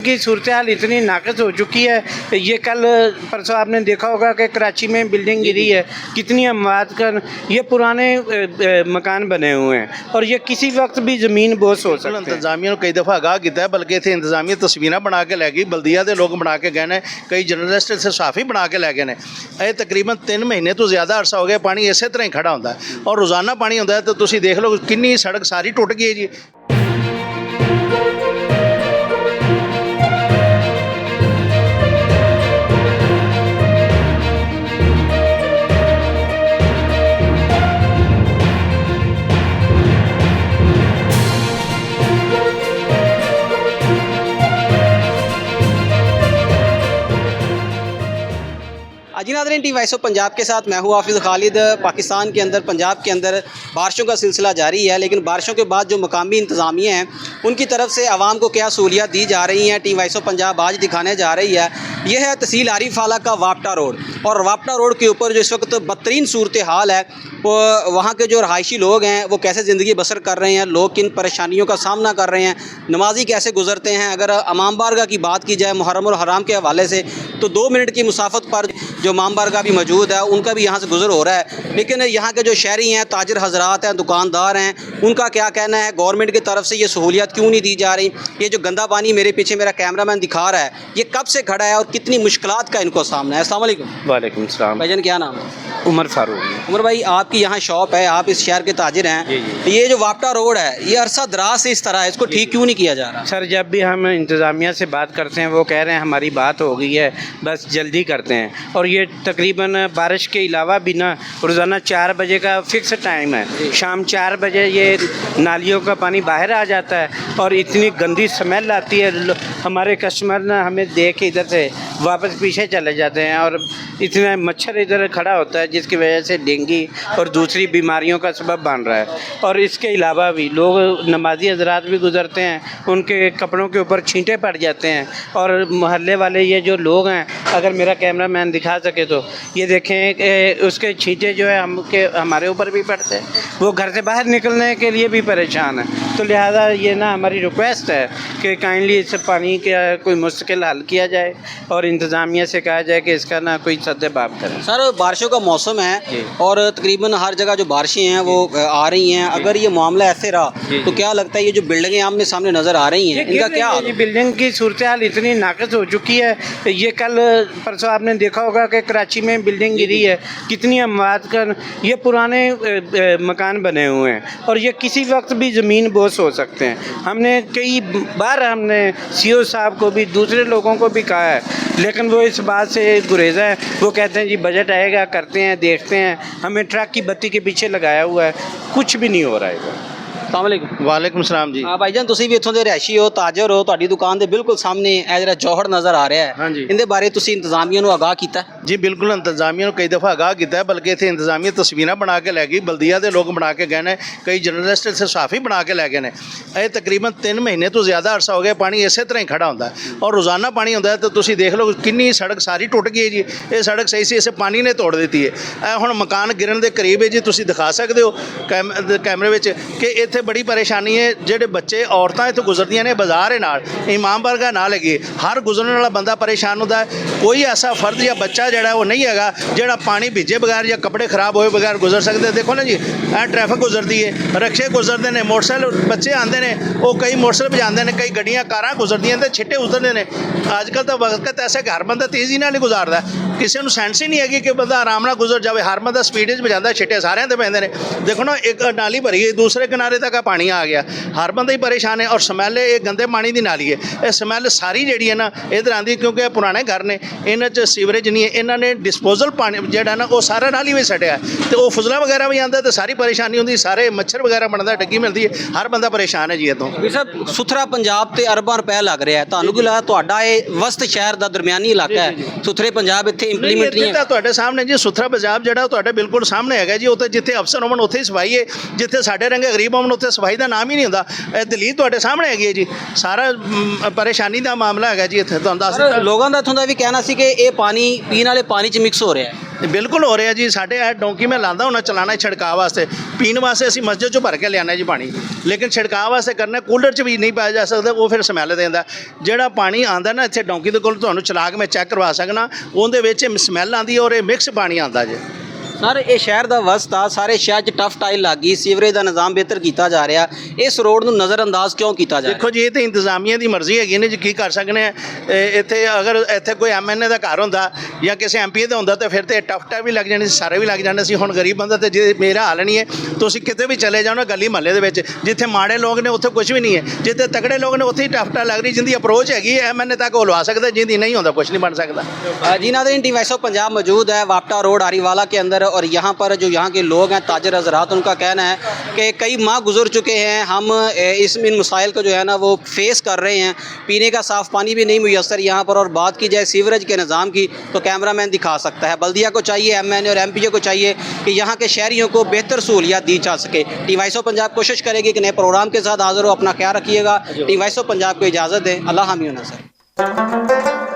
की सूरत हाल इतनी नाकस हो चुकी है। ये कल परसों आपने देखा होगा कि कराची में बिल्डिंग गिरी है, कितनी अमवात का। ये पुराने मकान बने हुए हैं और ये किसी वक्त भी ज़मीन बोस हो सकती है। इंतजामिया कई दफ़ा आगाह किया, बल्कि इतने इंतजामिया तस्वीर बना के लै गई, बल्दिया के लोग बना के गए हैं, कई जर्नलिस्ट इतने सहाफ़ी बना के लै गए हैं। ये तकरीबन 3 महीने तो ज़्यादा अरसा हो गया पानी इस तरह ही खड़ा होंगे और रोज़ाना पानी होंगे। तो तुम देख लो कितनी सड़क सारी टुट गई है जी। जी नाज़रीन, टी वॉइस ऑफ पंजाब के साथ मैं हूँ हाफिज़ खालिद। पाकिस्तान के अंदर, पंजाब के अंदर बारिशों का सिलसिला जारी है, लेकिन बारिशों के बाद जो मकामी इंतज़ामिया हैं उनकी तरफ से आवाम को क्या सहूलियात दी जा रही हैं, टी वॉइस ऑफ पंजाब आज दिखाने जा रही है। यह है तहसील आरिफ आला का वापटा रोड, और वापटा रोड के ऊपर जो इस वक्त बदतरीन सूरत हाल है, वो वहाँ के जो रहायशी लोग हैं वो कैसे ज़िंदगी बसर कर रहे हैं, लोग किन परेशानियों का सामना कर रहे हैं, नमाजी कैसे गुजरते हैं। अगर इमाम बारगाह की बात की जाए मुहर्रम और हराम के हवाले से, तो 2 मिनट की मुसाफत पर जो इमाम बारगाह भी मौजूद है उनका भी यहाँ से गुजर हो रहा है। लेकिन यहाँ के जो शहरी हैं, ताजर हजरात हैं, दुकानदार हैं, उनका क्या कहना है, गवर्नमेंट की तरफ से ये सहूलियत क्यों नहीं दी जा रही। ये जो गंदा पानी मेरे पीछे मेरा कैमरामैन दिखा रहा है, ये कब से खड़ा है और कितनी मुश्किलात का इनको सामना है। अस्सलाम वालेकुम। वालेकुम सलाम। भाईजान क्या नाम है? उमर फारूक। उमर भाई, आपकी यहाँ शॉप है, आप इस शहर के ताजिर हैं। ये जो वापटा रोड है ये अरसा दराज से इस तरह है, इसको ठीक क्यों नहीं किया जा रहा? सर, जब भी हम इंतज़ामिया से बात करते हैं वो कह रहे हैं हमारी बात हो गई है, बस जल्दी करते हैं। और ये तकरीबन बारिश के अलावा भी ना रोज़ाना 4 बजे का फ़िक्स टाइम है। शाम 4 बजे ये नालियों का पानी बाहर आ जाता है और इतनी गंदी स्मेल आती है। हमारे कस्टमर ना हमें देख के इधर से वापस पीछे चले जाते हैं और इतना मच्छर इधर खड़ा होता है जिसकी वजह से डेंगू और दूसरी बीमारियों का सबब बन रहा है। और इसके अलावा भी लोग नमाजी हजरात भी गुज़रते हैं, उनके कपड़ों के ऊपर छींटे पड़ जाते हैं। और मोहल्ले वाले ये जो लोग हैं, अगर मेरा कैमरा मैन दिखा सके तो ये देखें, उसके छींटे जो है हमारे ऊपर भी पड़ते हैं, वो घर से बाहर निकलने के लिए भी परेशान है। तो लिहाजा ये ना हमारी रिक्वेस्ट है कि काइंडली इस पानी का कोई मुश्किल हल किया जाए और इंतज़ामिया से कहा जाए कि इसका ना कोई सद्देबाब करें। सर, बारिशों का मौसम है और तकरीबन हर जगह जो बारिशें हैं वो आ रही हैं। अगर ये मामला ऐसे रहा तो क्या लगता है ये जो बिल्डिंगें आमने सामने नज़र आ रही हैं इनका क्या हाल? बिल्डिंग की सूरत हाल इतनी नाकस हो चुकी है। ये कल परसों आपने देखा होगा कि कराची में बिल्डिंग गिरी है, कितनी अमवात का। ये पुराने मकान बने हुए हैं और ये किसी वक्त भी ज़मीन बोस हो सकते हैं। हमने कई बार CO साहब को भी, दूसरे लोगों को भी कहा है, लेकिन वो इस बात से गुरेज़ा है। वो कहते हैं जी बजट आएगा, करते हैं, देखते हैं। हमें ट्रक की बत्ती के पीछे लगाया हुआ है, कुछ भी नहीं हो रहा है। वालेकुम सलाम जी। हाँ भाईजान, तुसी भी इत्थों दे रहायशी हो, ताजर हो, तुहाडी दुकान दे बिल्कुल सामने ए जरा जौहर नज़र आ रहा है। हाँ जी। इनदे बारे तुसी इंतजामिया नूं आगाह कीता? जी बिल्कुल, इंतजामिया कई दफ़ा आगाह किया, बल्कि इतने इंतजामिया तस्वीर बना के लै गई, बल्दिया के लोग बना के गए हैं, कई जर्नलिस्ट इतने सहाफ़ी बना के लै गए हैं। ये तकरीबन 3 महीने तो ज़्यादा अरसा हो गया पानी इस तरह ही खड़ा होंगे और रोज़ाना पानी होंगे। तो तुम देख लो कितनी सड़क सारी टुट गई है जी। ये सड़क सही सी, इसे पानी ने तोड़ दी है। यह हुण मकान गिरन के करीब है जी। तुम दिखा सकते हो कैमरे में कि इतने बड़ी परेशानी है। ਜਿਹੜੇ ਬੱਚੇ ਔਰਤਾਂ ਇੱਥੇ ਗੁਜ਼ਰਦੀਆਂ ਨੇ, ਬਾਜ਼ਾਰ ਹੈ ਨਾਲ, ਇਮਾਮ ਬਾਰਗਾਹ ਨਾਲ ਹੈਗੀ, ਹਰ ਗੁਜ਼ਰਨ ਵਾਲਾ ਬੰਦਾ ਪਰੇਸ਼ਾਨ ਹੁੰਦਾ। ਕੋਈ ਐਸਾ ਫਰਦ ਜਾਂ ਬੱਚਾ ਜਿਹੜਾ ਉਹ ਨਹੀਂ ਹੈਗਾ ਜਿਹੜਾ ਪਾਣੀ ਭਿੱਜੇ ਬਗੈਰ ਜਾਂ ਕੱਪੜੇ ਖਰਾਬ ਹੋਏ ਬਗੈਰ ਗੁਜ਼ਰ ਸਕਦੇ। ਦੇਖੋ ਨਾ ਜੀ, ਇਹ ਟ੍ਰੈਫਿਕ ਗੁਜ਼ਰਦੀ ਹੈ, ਰਕਸ਼ੇ ਗੁਜ਼ਰਦੇ ਨੇ, ਮੋਟਰਸਾਈਕਲ ਬੱਚੇ ਆਉਂਦੇ ਨੇ, ਉਹ ਕਈ ਮੋਟਰਸਾਈਕਲ ਭਜਾਉਂਦੇ ਨੇ, ਕਈ ਗੱਡੀਆਂ ਕਾਰਾਂ ਗੁਜ਼ਰਦੀਆਂ ਤੇ ਛਿੱਟੇ ਉਤਰਦੇ ਨੇ। ਅੱਜ ਕੱਲ੍ਹ ਤਾਂ ਵਕਤ ਐਸਾ ਕਿ ਹਰ ਬੰਦਾ ਤੇਜ਼ੀ ਨਾਲ ਨਹੀਂ ਗੁਜ਼ਾਰਦਾ, ਕਿਸੇ ਨੂੰ ਸੈਂਸ ਹੀ ਨਹੀਂ ਹੈਗੀ ਕਿ ਬੰਦਾ ਆਰਾਮ ਨਾਲ ਗੁਜ਼ਰ ਜਾਵੇ। ਹਰ ਬੰਦਾ ਸਪੀਡ 'ਚ ਭਜਾਉਂਦਾ, ਛਿੱਟੇ ਸਾਰਿਆਂ 'ਤੇ ਪੈਂਦੇ ਨੇ। ਦੇਖੋ ਨਾ, ਇੱਕ ਨਾਲੀ ਭਰੀ ਹੈ, ਦੂਸਰੇ ਕਿਨਾਰੇ ਤੱਕ ਪਾਣੀ ਆ ਗਿਆ, हर बंदा ही परेशान है। और स्मैल ये गंदे पानी की नाली है, ये स्मैल सारी जी है ना इधर आती, क्योंकि पुराने घर ने, इन्होंने सीवरेज नहीं है, इन्होंने डिस्पोजल पानी जोड़ा ना वो सारा नाली में सटिया है। तो वो फुजला वगैरह भी आता, तो सारी परेशानी होती, सारे मच्छर वगैरह बनता, डग्गी मिलती है, हर बंदा परेशान है जी। तो सर, सुथरा पंजाब तो अरबां रुपए लग रहा है, तुहानूं की लगदा तुहाडा ये वस्त शहर का दरमियानी इलाका है, सुथरे पंजाब इत्थे इंप्लीमेंट नहीं है? तुहाडे सामने जी सुथरा पंजाब जिहड़ा तुहाडे बिल्कुल सामने है जी। उत्थे जिथे अफसर होवन उत्थे सफाई है, जिथे साडे रंगे गरीब होवन उत्थे सफाई का नाम ही नहीं होंदा। दलील तुहाडे सामने है जी, सारा परेशानी का मामला है जी। इत्थे तुहानूं दस लोगों का इत्थों का भी कहना सी कि ये पानी पीने वाले पानी च मिक्स हो रहा है। ਬਿਲਕੁਲ ਹੋ ਰਿਹਾ ਜੀ। ਸਾਡੇ ਇਹ ਡੋਂਕੀ ਮੈਂ ਲਾਂਦਾ ਹੁਣਾ ਚਲਾਣਾ ਛਿੜਕਾਅ ਵਾਸਤੇ, ਪੀਣ ਵਾਸਤੇ ਅਸੀਂ ਮਸਜਿਦ 'ਚੋਂ ਭਰ ਕੇ ਲਿਆਉਂਦੇ ਜੀ ਪਾਣੀ, ਲੇਕਿਨ ਛਿੜਕਾਅ ਵਾਸਤੇ ਕਰਨਾ ਕੂਲਰ 'ਚ ਵੀ ਨਹੀਂ ਪਾਇਆ ਜਾ ਸਕਦਾ, ਉਹ ਫਿਰ ਸਮੈਲ ਦਿੰਦਾ। ਜਿਹੜਾ ਪਾਣੀ ਆਂਦਾ ਨਾ ਇੱਥੇ ਡੋਂਕੀ ਦੇ ਕੋਲ, ਤੁਹਾਨੂੰ ਚਲਾ ਕੇ ਮੈਂ ਚੈੱਕ ਕਰਵਾ ਸਕਣਾ, ਉਹਦੇ ਵਿੱਚ ਸਮੈਲ ਆਉਂਦੀ ਔਰ ਇਹ ਮਿਕਸ ਪਾਣੀ ਆਉਂਦਾ ਜੀ। ਸਰ ਇਹ ਸ਼ਹਿਰ ਦਾ ਵਸਤਾ, ਸਾਰੇ ਸ਼ਹਿਰ 'ਚ ਟਫ ਟਾਈਲ ਲੱਗ ਗਈ, ਸੀਵਰੇਜ ਦਾ ਨਿਜ਼ਾਮ ਬਿਹਤਰ ਕੀਤਾ ਜਾ ਰਿਹਾ, ਇਸ ਰੋਡ ਨੂੰ ਨਜ਼ਰਅੰਦਾਜ਼ ਕਿਉਂ ਕੀਤਾ ਜਾ ਰਿਹਾ? ਦੇਖੋ ਜੀ, ਇਹ ਤਾਂ ਇੰਤਜ਼ਾਮੀਆਂ ਦੀ ਮਰਜ਼ੀ ਹੈਗੀ ਨੇ ਜੀ, ਕੀ ਕਰ ਸਕਦੇ ਆ। ਇੱਥੇ ਅਗਰ ਇੱਥੇ ਕੋਈ ਐਮਐਨਏ ਦਾ ਘਰ ਹੁੰਦਾ ਜਾਂ ਕਿਸੇ ਐਮਪੀ ਦਾ ਹੁੰਦਾ ਤਾਂ ਫਿਰ ਤੇ ਟਫਟਾ ਵੀ ਲੱਗ ਜਾਣੀ ਸੀ, ਸਾਰੇ ਵੀ ਲੱਗ ਜਾਣੇ ਸੀ। ਹੁਣ ਗਰੀਬ ਬੰਦਾ ਤੇ ਜੇ ਮੇਰਾ ਹਾਲ ਨਹੀਂ ਹੈ, ਤੁਸੀਂ ਕਿਤੇ ਵੀ ਚਲੇ ਜਾਓ ਨਾ ਗਲੀ ਮਹੱਲੇ ਦੇ ਵਿੱਚ, ਜਿੱਥੇ ਮਾੜੇ ਲੋਕ ਨੇ ਉੱਥੇ ਕੁਝ ਵੀ ਨਹੀਂ ਹੈ, ਜਿੱਥੇ ਤਕੜੇ ਲੋਕ ਨੇ ਉੱਥੇ ਹੀ ਟਫਟਾ ਲੱਗ ਰਹੀ। ਜਿੰਦੀ ਅਪਰੋਚ ਹੈਗੀ ਹੈ ਐਮਐਨਏ ਤੱਕ ਉਹ ਲਵਾ ਸਕਦਾ, जिंदी नहीं होता कुछ नहीं बन सकता। जी नाज़रीन, टीवी वॉइस ऑफ पंजाब मौजूद है वापटा रोड आरीवाला के अंदर, और यहाँ पर जो यहाँ के लोग हैं ताजर हजरात, उनका कहना है कि कई माह गुजर चुके हैं, हम इन मसाइल को जो है ना वो फेस कर रहे हैं, पीने का साफ़ पानी भी नहीं मुयसर यहाँ पर। और बात की जाए सीवरेज के निज़ाम की तो कैमरामैन दिखा सकता है, बल्दिया को चाहिए, MNA और MPA को चाहिए कि यहाँ के शहरियों को बेहतर सहूलियात दी जा सके। टीवी वॉइस ऑफ पंजाब कोशिश करेगी कि नए प्रोग्राम के साथ हाजिर हो। अपना ख्याल रखिएगा। टीवी वॉइस ऑफ पंजाब को इजाज़त दें। अल्लाह हामी नसर।